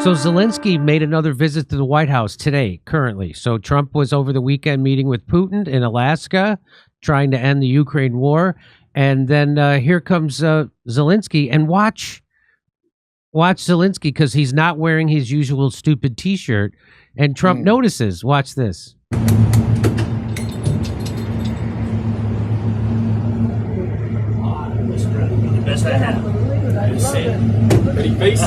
So Zelensky made another visit to the White House today, currently. So Trump was over the weekend meeting with Putin in Alaska, trying to end the Ukraine war. And then here comes Zelensky. And watch Zelensky, because he's not wearing his usual stupid T-shirt. And Trump notices. Watch this. The best I have. Ready, face?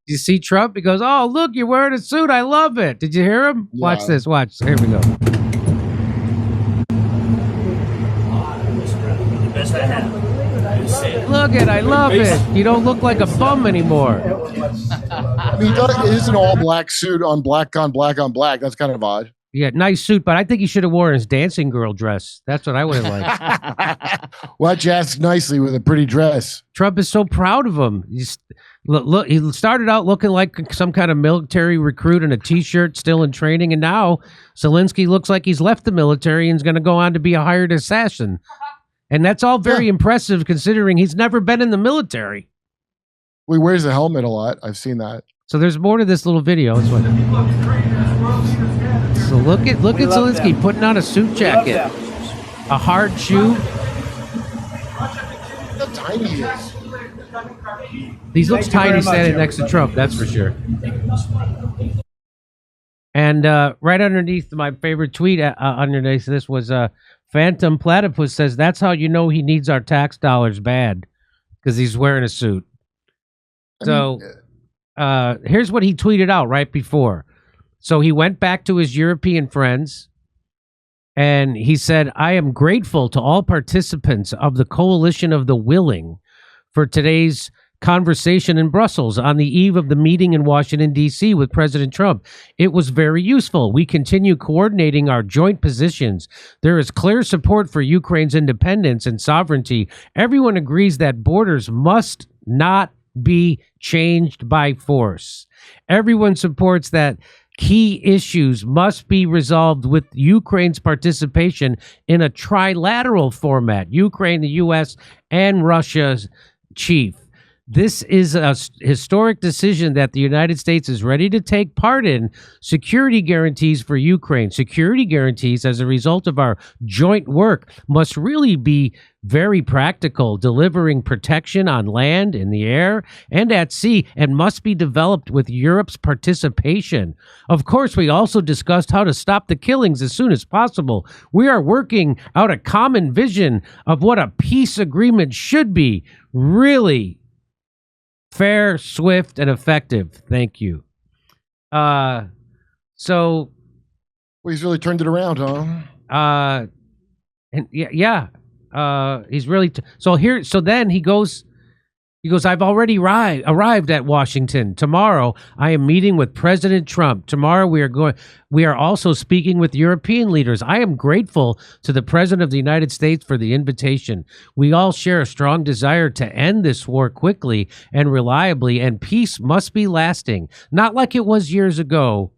You see Trump? He goes, "Oh, look, you're wearing a suit. I love it." Did you hear him? Yeah. Watch this. Watch. Here we go. The best I have. Look it. I love it. You don't look like a bum anymore. I mean, it is an all-black suit on black on black on black. That's kind of odd. Yeah, nice suit, but I think he should have worn his dancing girl dress. That's what I would have liked. Well, that asked nicely with a pretty dress. Trump is so proud of him. Look, he started out looking like some kind of military recruit in a T-shirt, still in training, and now Zelensky looks like he's left the military and is going to go on to be a hired assassin. And that's all very impressive, considering he's never been in the military. Well, he wears a helmet a lot. I've seen that. So there's more to this little video. So look at Zelensky putting on a suit jacket, a hard shoe. Look how tiny he is. He looks tiny standing next to Trump, that's for sure. And right underneath my favorite tweet underneath this was Phantom Platypus says, "That's how you know he needs our tax dollars bad, because he's wearing a suit." So here's what he tweeted out right before. So he went back to his European friends and he said, "I am grateful to all participants of the Coalition of the Willing for today's conversation in Brussels on the eve of the meeting in Washington, D.C. with President Trump. It was very useful. We continue coordinating our joint positions. There is clear support for Ukraine's independence and sovereignty. Everyone agrees that borders must not be changed by force. Everyone supports that key issues must be resolved with Ukraine's participation in a trilateral format, Ukraine, the U.S., and Russia's chief. This is a historic decision that the United States is ready to take part in. Security guarantees for Ukraine. Security guarantees as a result of our joint work must really be very practical, delivering protection on land, in the air, and at sea, and must be developed with Europe's participation. Of course, we also discussed how to stop the killings as soon as possible. We are working out a common vision of what a peace agreement should be. Really fair, swift, and effective. Thank you. So well, he's really turned it around, huh? And yeah. He's really so then he goes, "I've already arrived at Washington. Tomorrow I am meeting with President Trump. Tomorrow we are also speaking with European leaders. I am grateful to the President of the United States for the invitation. We all share a strong desire to end this war quickly and reliably, and peace must be lasting, not like it was years ago,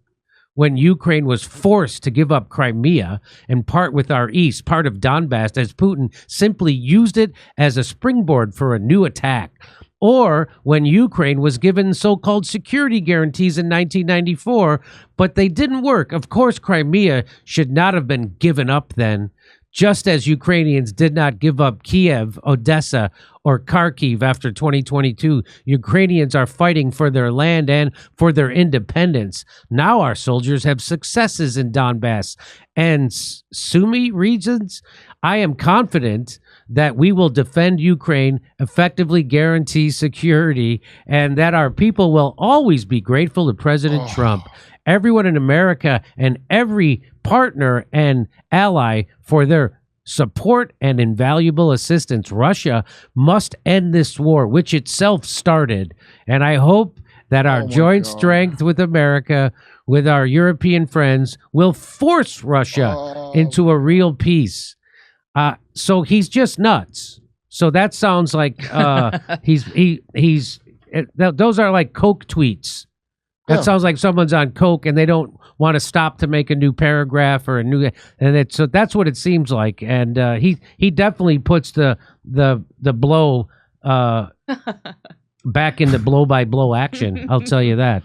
when Ukraine was forced to give up Crimea and part with our east, part of Donbass, as Putin simply used it as a springboard for a new attack. Or when Ukraine was given so-called security guarantees in 1994, but they didn't work. Of course, Crimea should not have been given up then, just as Ukrainians did not give up Kiev, Odessa, or Kharkiv after 2022. Ukrainians are fighting for their land and for their independence. Now our soldiers have successes in Donbass and Sumy regions. I am confident that we will defend Ukraine, effectively guarantee security, and that our people will always be grateful to President Trump, everyone in America, and every partner and ally for their support and invaluable assistance. Russia must end this war, which itself started. And I hope that our joint strength with America, with our European friends, will force Russia into a real peace." So he's just nuts. So that sounds like those are like Coke tweets. That sounds like someone's on Coke and they don't want to stop to make a new paragraph or a new, and so that's what it seems like. And he definitely puts the blow back into blow-by-blow action. I'll tell you that.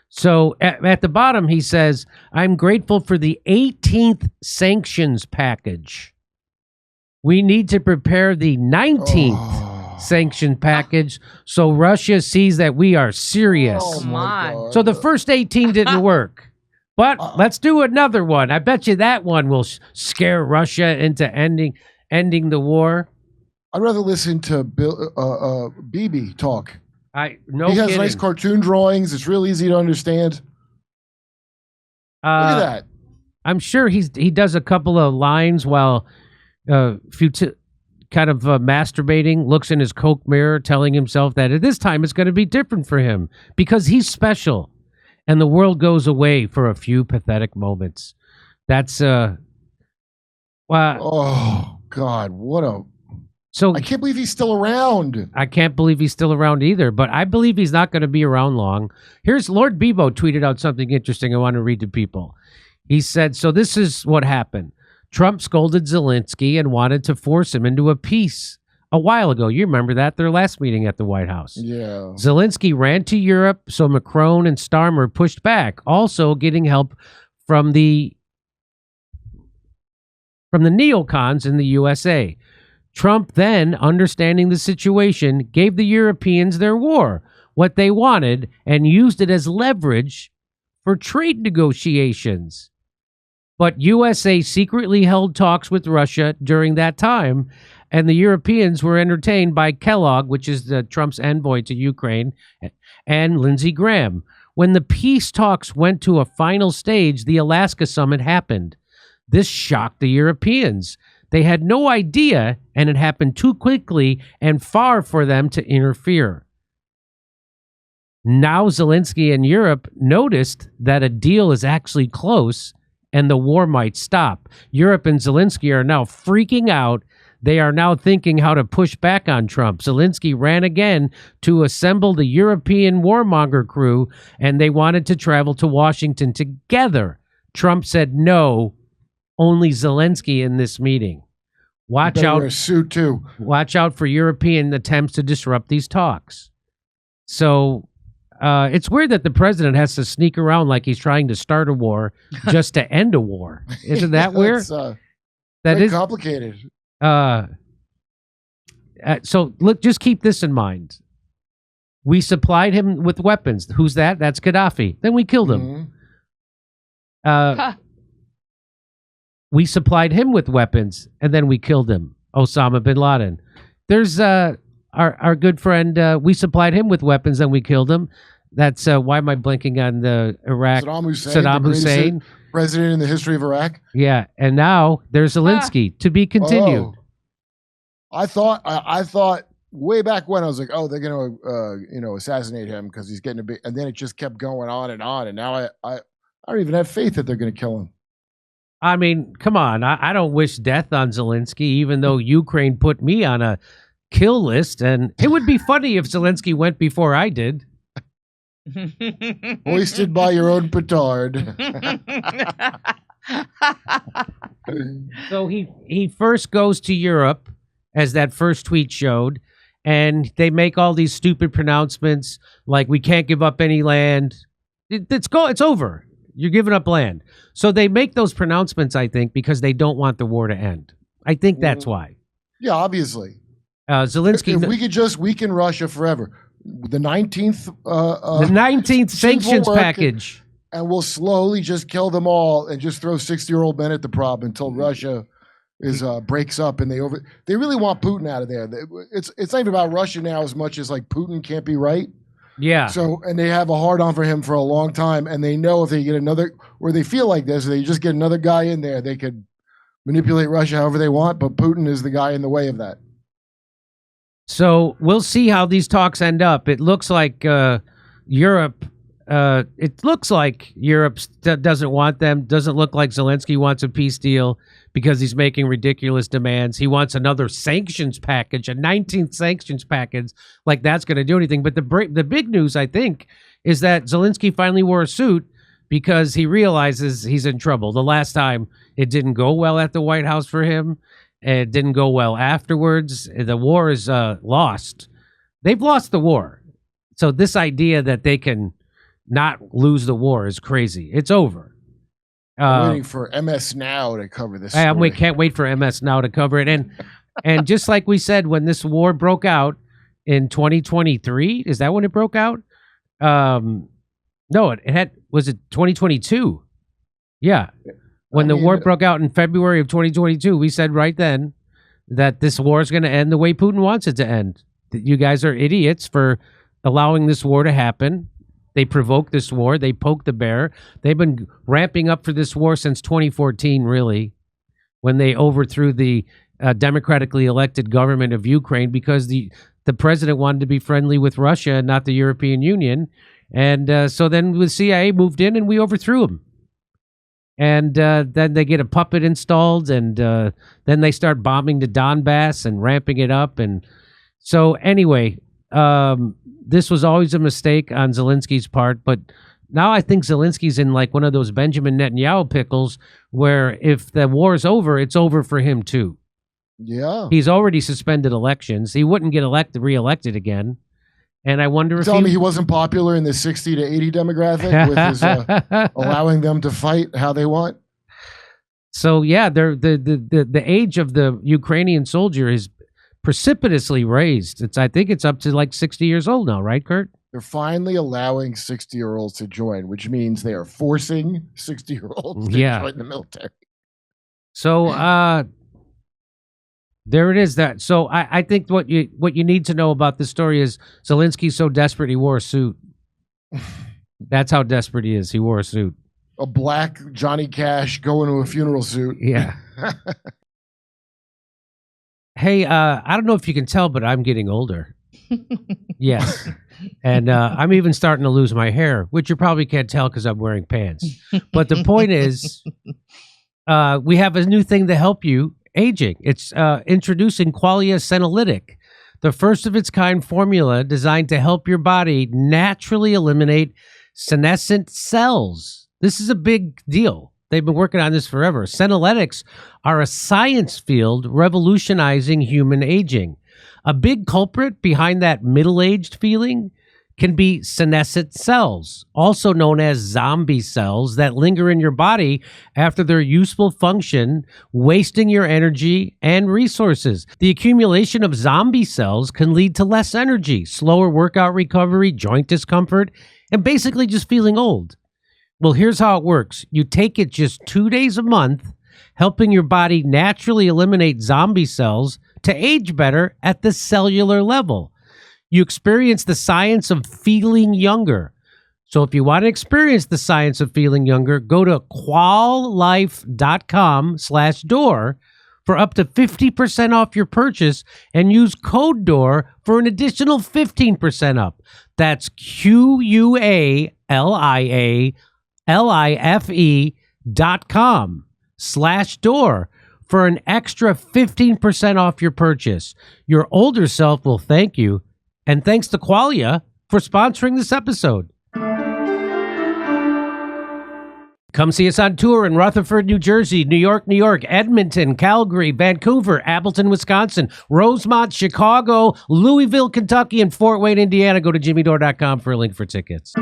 So at the bottom, he says, I'm grateful for the 18th sanctions package. We need to prepare the 19th sanction package so Russia sees that we are serious. Oh my God. So the first 18 didn't work. But let's do another one. I bet you that one will scare Russia into ending the war. I'd rather listen to Bibi talk. No he has kidding. nice cartoon drawings. It's real easy to understand. Look at that. I'm sure he does a couple of lines while kind of masturbating, looks in his Coke mirror, telling himself that at this time it's going to be different for him because he's special, and the world goes away for a few pathetic moments. That's wow. Oh God, what a. So I can't believe he's still around. I can't believe he's still around either, but I believe he's not going to be around long. Here's Lord Bebo tweeted out something interesting I want to read to people. He said, so this is what happened. Trump scolded Zelensky and wanted to force him into a peace a while ago. You remember that, their last meeting at the White House. Yeah. Zelensky ran to Europe, so Macron and Starmer pushed back, also getting help from the neocons in the USA. Trump then, understanding the situation, gave the Europeans their war, what they wanted, and used it as leverage for trade negotiations. But USA secretly held talks with Russia during that time, and the Europeans were entertained by Kellogg, which is Trump's envoy to Ukraine, and Lindsey Graham. When the peace talks went to a final stage, the Alaska summit happened. This shocked the Europeans. They had no idea, and it happened too quickly and far for them to interfere. Now Zelensky and Europe noticed that a deal is actually close and the war might stop. Europe and Zelensky are now freaking out. They are now thinking how to push back on Trump. Zelensky ran again to assemble the European warmonger crew, and they wanted to travel to Washington together. Trump said no. Only Zelensky in this meeting. Watch out! Wear a suit too. Watch out for European attempts to disrupt these talks. So it's weird that the president has to sneak around like he's trying to start a war just to end a war. Isn't that weird? That is complicated. So look, just keep this in mind. We supplied him with weapons. Who's that? That's Gaddafi. Then we killed him. Mm-hmm. We supplied him with weapons, and then we killed him. Osama bin Laden. There's our good friend. We supplied him with weapons, and we killed him. That's why am I blanking on the Iraq? Saddam Hussein, president in the history of Iraq. Yeah, and now there's Zelensky to be continued. Oh. I thought way back when I was like, oh, they're going to assassinate him because he's getting a big, and then it just kept going on, and now I don't even have faith that they're going to kill him. I mean, come on. I don't wish death on Zelensky, even though Ukraine put me on a kill list. And it would be funny if Zelensky went before I did. Hoisted by your own petard. So he first goes to Europe, as that first tweet showed, and they make all these stupid pronouncements like we can't give up any land. It's over. You're giving up land. So they make those pronouncements, I think, because they don't want the war to end. I think that's why. Yeah, obviously. Zelensky. If we could just weaken Russia forever, the 19th, the 19th sanctions package, and we'll slowly just kill them all and just throw 60-year-old men at the problem until Russia is breaks up and they really want Putin out of there. It's not even about Russia now as much as like Putin can't be right. Yeah. So, and they have a hard on for him for a long time, and they know if they get another, or they feel like this, they just get another guy in there, they could manipulate Russia however they want, but Putin is the guy in the way of that. So we'll see how these talks end up. It looks like Europe. It looks like Europe doesn't want them. Doesn't look like Zelensky wants a peace deal because he's making ridiculous demands. He wants another sanctions package, a 19th sanctions package. Like that's going to do anything. But the big news, I think, is that Zelensky finally wore a suit because he realizes he's in trouble. The last time it didn't go well at the White House for him. It didn't go well afterwards. The war is lost. They've lost the war. So this idea that they can not lose the war is crazy. It's over. I'm waiting for MS Now to cover this. We can't wait for MS Now to cover it. And just like we said, when this war broke out in 2023, is that when it broke out? No, was it 2022? Yeah. When the war broke out in February of 2022, we said right then that this war is going to end the way Putin wants it to end. That you guys are idiots for allowing this war to happen. They provoked this war. They poked the bear. They've been ramping up for this war since 2014, really, when they overthrew the democratically elected government of Ukraine because the president wanted to be friendly with Russia and not the European Union. And so then the CIA moved in and we overthrew him. And then they get a puppet installed, and then they start bombing the Donbass and ramping it up. And so anyway, this was always a mistake on Zelensky's part, but now I think Zelensky's in like one of those Benjamin Netanyahu pickles where if the war is over, it's over for him too. Yeah. He's already suspended elections. He wouldn't get reelected again. And I wonder if tell me he wasn't popular in the 60 to 80 demographic with his allowing them to fight how they want. So yeah, the age of the Ukrainian soldier is precipitously raised. I think it's up to like 60 years old now, right, Kurt? They're finally allowing 60-year-olds to join, which means they are forcing 60-year-olds to join the military. So there it is. That so I think what you need to know about this story is Zelensky's so desperate he wore a suit. That's how desperate he is. He wore a suit. A black Johnny Cash going to a funeral suit. Yeah. Hey, I don't know if you can tell, but I'm getting older. Yes. And I'm even starting to lose my hair, which you probably can't tell because I'm wearing pants. But the point is, we have a new thing to help you aging. It's introducing Qualia Senolytic, the first of its kind formula designed to help your body naturally eliminate senescent cells. This is a big deal. They've been working on this forever. Senolytics are a science field revolutionizing human aging. A big culprit behind that middle-aged feeling can be senescent cells, also known as zombie cells that linger in your body after their useful function, wasting your energy and resources. The accumulation of zombie cells can lead to less energy, slower workout recovery, joint discomfort, and basically just feeling old. Well, here's how it works. You take it just 2 days a month, helping your body naturally eliminate zombie cells to age better at the cellular level. You experience the science of feeling younger. So if you want to experience the science of feeling younger, go to quallife.com/Dore for up to 50% off your purchase and use code Dore for an additional 15% up. That's QUALIFE.com/Dore for an extra 15% off your purchase. Your older self will thank you. And thanks to Qualia for sponsoring this episode. Come see us on tour in Rutherford, New Jersey, New York, Edmonton, Calgary, Vancouver, Appleton, Wisconsin, Rosemont, Chicago, Louisville, Kentucky, and Fort Wayne, Indiana. Go to jimmydore.com for a link for tickets.